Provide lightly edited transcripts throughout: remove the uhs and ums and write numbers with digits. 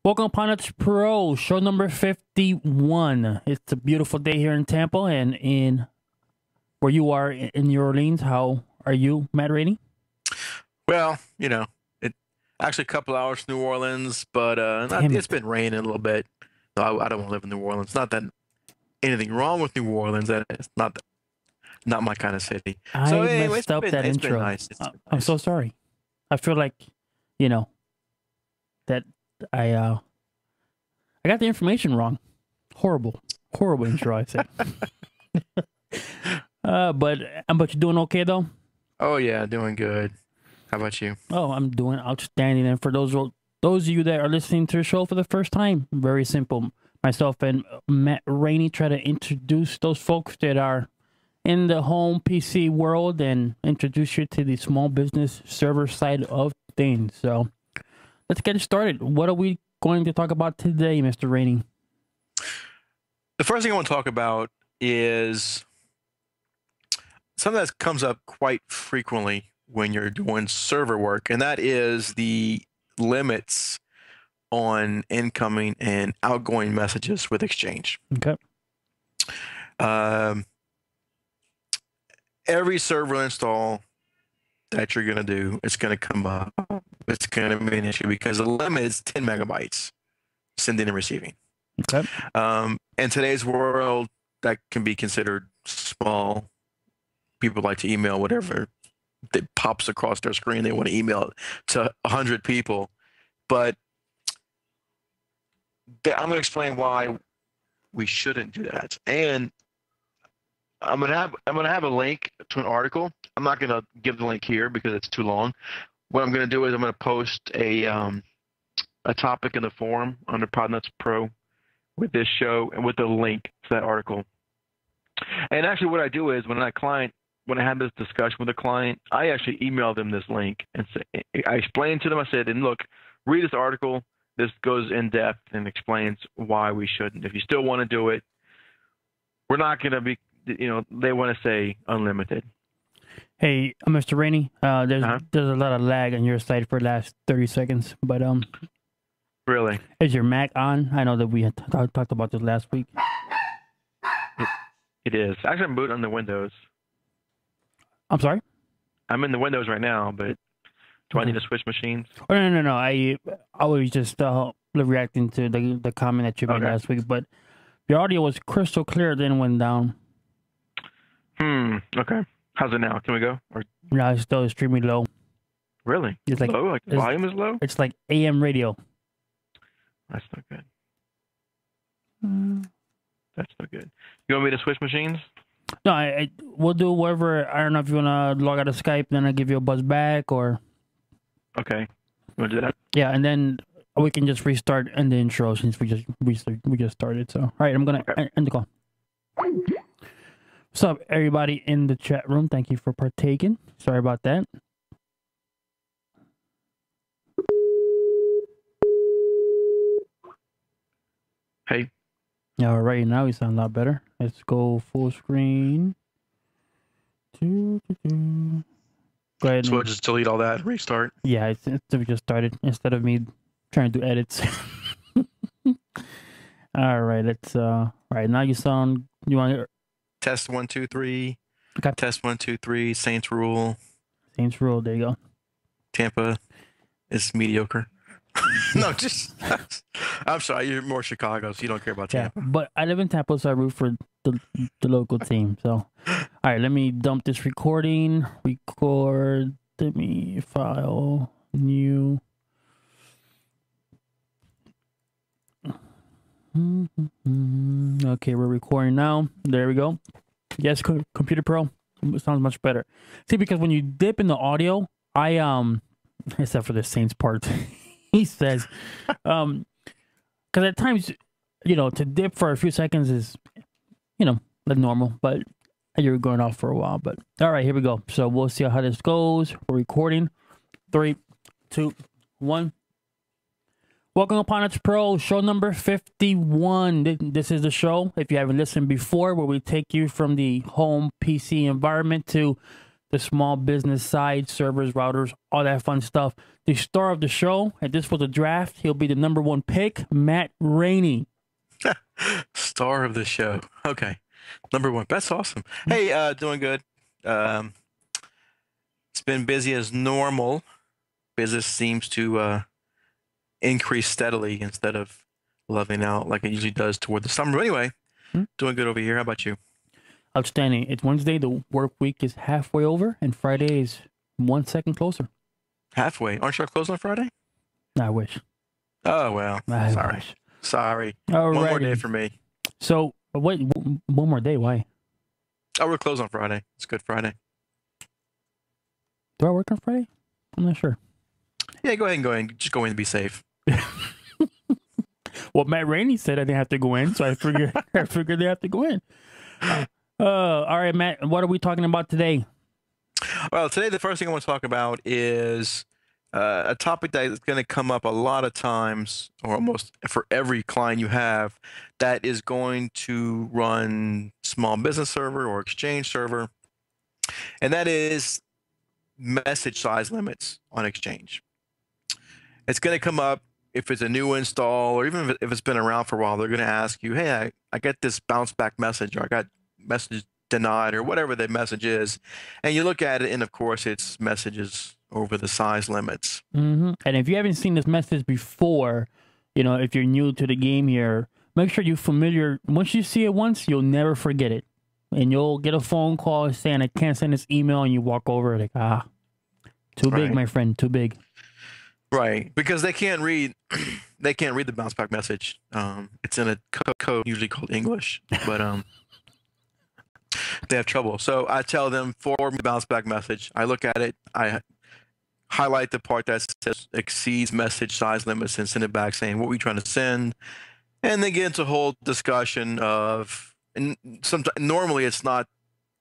Welcome, Podnutz Pro, show number 51. It's a beautiful day here in Tampa and in where you are in New Orleans. How are you, Matt Rainey? Well, it actually a couple hours to New Orleans, but Damn it's it. been raining a little bit. No, I don't want to live in New Orleans. Not that anything wrong with New Orleans, that it's not my kind of city. So I anyway, messed up that it's been intro. nice. It's been I'm nice. so sorry. I feel like, you know, that I got the information wrong. Horrible. Horrible intro, I said. But you're doing okay though? Oh yeah, doing good. How about you? Oh, I'm doing outstanding. And for those of you that are listening to the show for the first time, very simple. Myself and Matt Rainey try to introduce those folks that are in the home PC world and introduce you to the small business server side of things. So let's get it started. What are we going to talk about today, Mr. Rainey? The first thing I want to talk about is something that comes up quite frequently when you're doing server work, and that is the limits on incoming and outgoing messages with Exchange. Okay. Um, every server install that you're going to do, it's going to come up. It's going to be an issue because the limit is 10 megabytes sending and receiving. Okay. In today's world, that can be considered small. People like to email whatever that pops across their screen. They want to email it to 100 people. But I'm going to explain why we shouldn't do that. And I'm gonna have a link to an article. I'm not gonna give the link here because it's too long. What I'm gonna do is I'm gonna post a topic in the forum under Podnutz Pro with this show and with the link to that article. And actually, what I do is when I have this discussion with a client, I actually email them this link and I explain to them. I said, and look, read this article. This goes in depth and explains why we shouldn't. If you still want to do it, we're not gonna be. They want to say unlimited. Hey, Mr. Rainey, there's a lot of lag on your side for the last 30 seconds, but Really? is your Mac on? I know that we had talked about this last week. It is. Actually, I'm booting on the Windows. I'm sorry? I'm in the Windows right now, but do I need to switch machines? Oh, no. I was just reacting to the comment that you made last week, but your audio was crystal clear, then went down. Okay. How's it now? Can we go? Or No, it's still extremely low. really? It's like low? Like the volume is low? It's like AM radio. That's not good. That's not good. You want me to switch machines? No, we'll do whatever. I don't know if you want to log out of Skype, then I'll give you a buzz back, or... Okay. You want to do that? Yeah, and then we can just restart in the intro since we just started. So, all right, I'm going to end the call. What's up, everybody in the chat room? Thank you for partaking. Sorry about that. Hey. All right, now we sound a lot better. Let's go full screen. Go ahead. So we'll just delete all that, restart? Yeah, we just started instead of me trying to do edits. All right, let's. All right, now you sound. You want to Test 1, 2, 3. Okay. Test 1, 2, 3. Saints rule. Saints rule. There you go. Tampa is mediocre. No, just I'm sorry. You're more Chicago, so you don't care about Tampa. Yeah, but I live in Tampa, so I root for the local team. So, all right, let me dump this recording. Record. Let me file new. Okay, we're recording now. There we go. Yes, Computer Pro. It sounds much better. See, because when you dip in the audio, except for the Saints part, he says, because at times, to dip for a few seconds is, like normal, but you're going off for a while. But all right, here we go. So we'll see how this goes. We're recording. 3, 2, 1. Welcome to Podnutz Pro, show number 51. This is the show, if you haven't listened before, where we take you from the home PC environment to the small business side, servers, routers, all that fun stuff. The star of the show, and this was a draft, he'll be the number one pick, Matt Rainey. Star of the show. Okay. Number one. That's awesome. Hey, doing good. It's been busy as normal. Business seems to increase steadily instead of leveling out like it usually does toward the summer. But anyway, doing good over here. How about you? Outstanding. It's Wednesday. The work week is halfway over, and Friday is 1 second closer. Halfway. Aren't you closed on Friday? I wish. Oh, well. I Sorry. wish. Sorry. Alrighty. One more day for me. So, wait, one more day. Why? Oh, we're closed on Friday. It's Good Friday. Do I work on Friday? I'm not sure. Yeah, go ahead and go in. Just go in and be safe. Well, Matt Rainey said I didn't have to go in, so I figured they have to go in. All right, Matt, what are we talking about today? Well, today the first thing I want to talk about is a topic that is going to come up a lot of times, or almost for every client you have, that is going to run small business server or Exchange server, and that is message size limits on Exchange. It's going to come up if it's a new install, or even if it's been around for a while. They're going to ask you, hey, I get this bounce back message, or I got message denied, or whatever the message is, and you look at it, and of course it's messages over the size limits. And if you haven't seen this message before, if you're new to the game here, make sure you're familiar. Once you see it once, you'll never forget it, and you'll get a phone call saying I can't send this email, and you walk over like, too big, my friend, too big. Right, because they can't read the bounce back message. It's in a code usually called English, but they have trouble. So I tell them, forward me the bounce back message. I look at it, I highlight the part that says exceeds message size limits, and send it back saying what we're trying to send, and they get into a whole discussion of, and normally it's not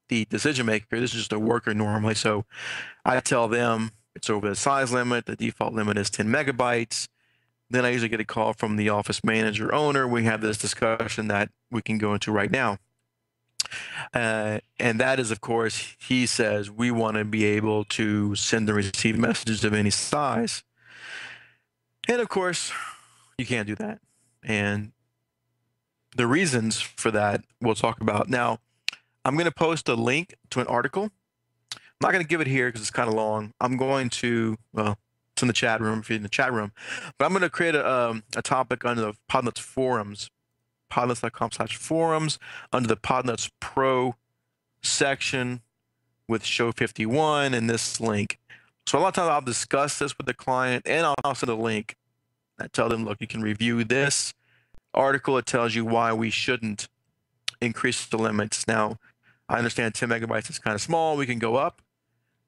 the decision maker. This is just a worker normally. So I tell them it's over the size limit. The default limit is 10 megabytes. Then I usually get a call from the office manager owner. We have this discussion that we can go into right now. And that is, of course, he says we want to be able to send and receive messages of any size. And of course, you can't do that. And the reasons for that we'll talk about. Now, I'm going to post a link to an article. I'm not going to give it here because it's kind of long. I'm going to, well, it's in the chat room if you're in the chat room. But I'm going to create a topic under the Podnutz forums, podnutz.com/forums, under the Podnutz Pro section with show 51 and this link. So a lot of times I'll discuss this with the client, and I'll send a link. I tell them, look, you can review this article. It tells you why we shouldn't increase the limits. Now, I understand 10 megabytes is kind of small. We can go up.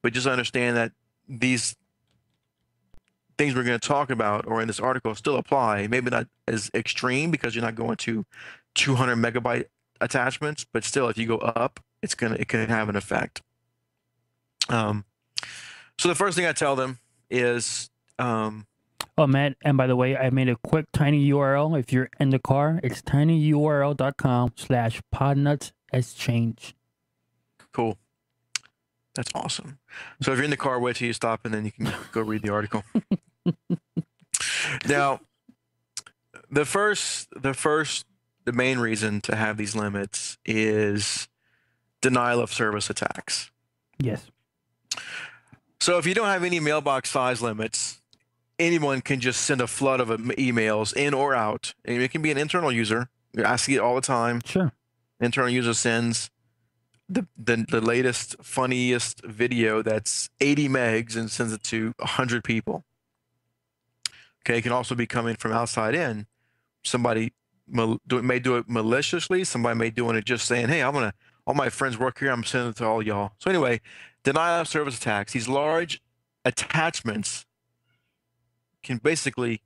But just understand that these things we're going to talk about or in this article still apply. Maybe not as extreme because you're not going to 200 megabyte attachments, but still, if you go up, it can have an effect. So the first thing I tell them is, oh, Matt, and by the way, I made a quick tiny URL. If you're in the car, it's tinyurl.com/podnutsexchange. Cool. That's awesome. So if you're in the car, wait till you stop, and then you can go read the article. Now, the main reason to have these limits is denial of service attacks. Yes. So if you don't have any mailbox size limits, anyone can just send a flood of emails in or out. And it can be an internal user. I see it all the time. Sure. Internal user sends the latest, funniest video that's 80 megs and sends it to 100 people. Okay, it can also be coming from outside in. Somebody may do it maliciously. Somebody may doing it just saying, hey, all my friends work here. I'm sending it to all y'all. So anyway, denial of service attacks. These large attachments can basically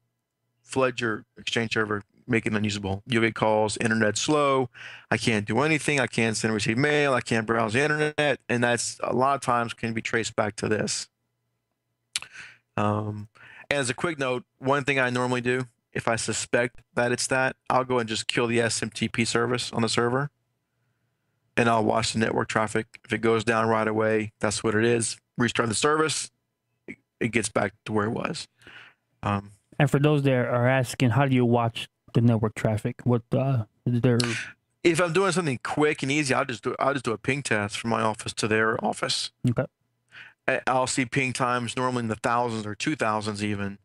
flood your Exchange server, make it unusable. You'll get calls, internet slow, I can't do anything, I can't send and receive mail, I can't browse the internet, and that's a lot of times can be traced back to this. As a quick note, one thing I normally do, if I suspect that it's that, I'll go and just kill the SMTP service on the server. and I'll watch the network traffic. If it goes down right away, that's what it is. Restart the service, it gets back to where it was. And for those that are asking, how do you watch the network traffic? What is there? If I'm doing something quick and easy, I'll just do a ping test from my office to their office. Okay. I'll see ping times normally in the thousands or 2000s even.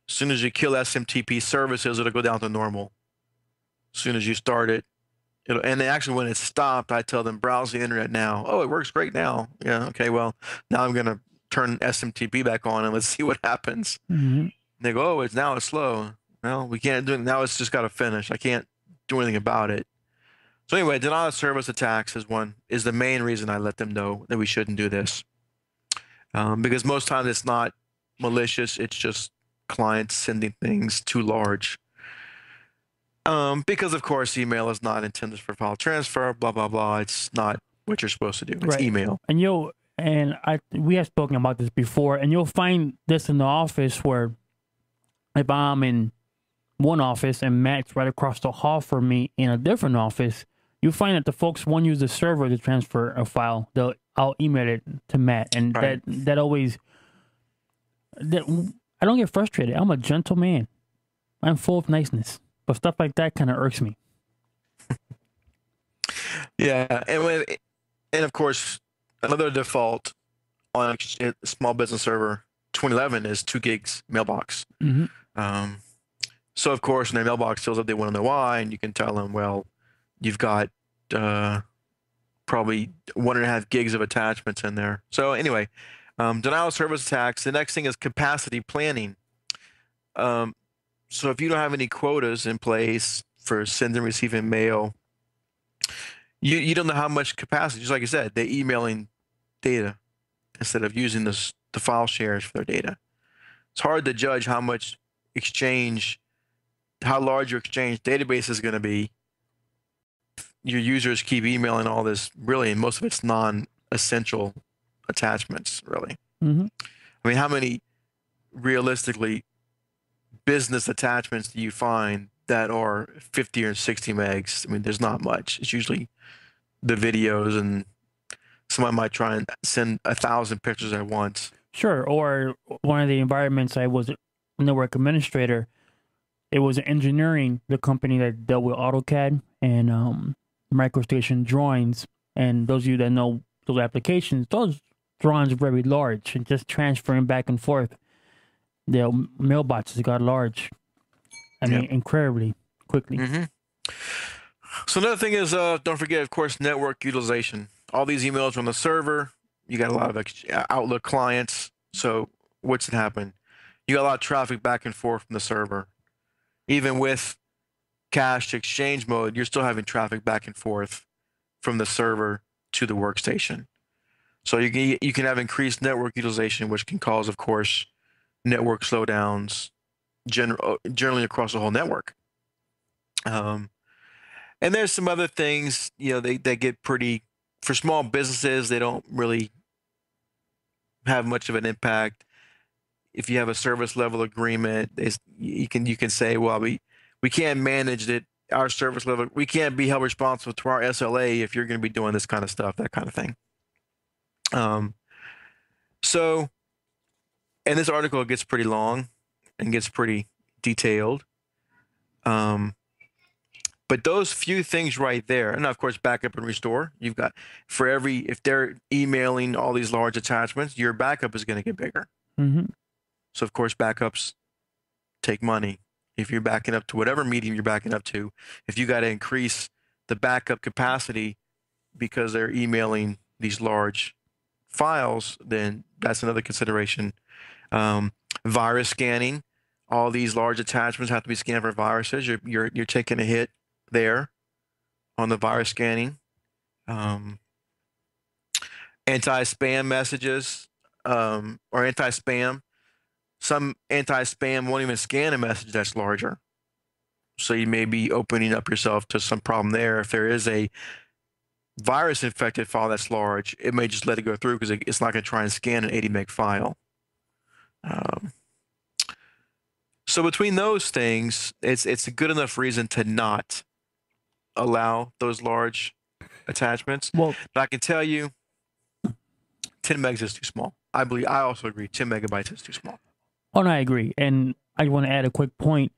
As soon as you kill SMTP services, it'll go down to normal. As soon as you start it, and actually when it's stopped, I tell them browse the internet now. Oh, it works great now. Yeah, okay, well, now I'm gonna turn SMTP back on and let's see what happens. Mm-hmm. They go, oh, it's slow. Well, we can't do it now. It's just got to finish. I can't do anything about it. So anyway, denial of service attacks is the main reason I let them know that we shouldn't do this. Because most times it's not malicious. It's just clients sending things too large. Because of course, email is not intended for file transfer, blah, blah, blah. It's not what you're supposed to do. It's email. And we have spoken about this before, and you'll find this in the office where if I'm in one office and Matt's right across the hall from me in a different office, you find that the folks won't use the server to transfer a file. I'll email it to Matt, and that always. I don't get frustrated. I'm a gentle man. I'm full of niceness, but stuff like that kind of irks me. Yeah, and of course, another default on a small business server 2011 is 2 gigs mailbox. Mm-hmm. So of course, when their mailbox fills up, they want to know why, and you can tell them, well, you've got probably 1.5 gigs of attachments in there. So anyway, denial of service attacks. The next thing is capacity planning. So if you don't have any quotas in place for sending and receiving mail, you don't know how much capacity. Just like I said, they're emailing data instead of using the file shares for their data. It's hard to judge how large your exchange database is going to be. Your users keep emailing all this, really, and most of it's non-essential attachments, really. Mm-hmm. I mean, how many realistically business attachments do you find that are 50 or 60 megs? I mean, there's not much. It's usually the videos, and someone might try and send 1,000 pictures at once. Sure. Or one of the environments I was a network administrator, it was engineering, the company that dealt with AutoCAD and MicroStation drawings. And those of you that know those applications, those drawings are very large, and just transferring back and forth, their mailboxes got large. I mean, incredibly quickly. Mm-hmm. So another thing is, don't forget, of course, network utilization. All these emails are on the server. You got a lot of Outlook clients. So what's it happen? You got a lot of traffic back and forth from the server. Even with cached exchange mode, you're still having traffic back and forth from the server to the workstation. So you can have increased network utilization, which can cause, of course, network slowdowns generally across the whole network. And there's some other things, they get pretty, for small businesses, they don't really have much of an impact. If you have a service level agreement, you can say, well, we can't manage it. Our service level, we can't be held responsible to our SLA if you're going to be doing this kind of stuff, that kind of thing. So, and this article gets pretty long and gets pretty detailed. But those few things right there, and of course, backup and restore, you've got if they're emailing all these large attachments, your backup is going to get bigger. Mm-hmm. So of course, backups take money. If you're backing up to whatever medium you're backing up to, if you got to increase the backup capacity because they're emailing these large files, then that's another consideration. Virus scanning, all these large attachments have to be scanned for viruses. You're taking a hit there on the virus scanning. Anti-spam messages, or anti-spam. Some anti-spam won't even scan a message that's larger. So you may be opening up yourself to some problem there. If there is a virus infected file that's large, it may just let it go through because it's not going to try and scan an 80 meg file. So between those things, it's a good enough reason to not allow those large attachments. Well, But I can tell you, 10 megs is too small. I also agree 10 megabytes is too small. oh, no, I agree. And I want to add a quick point.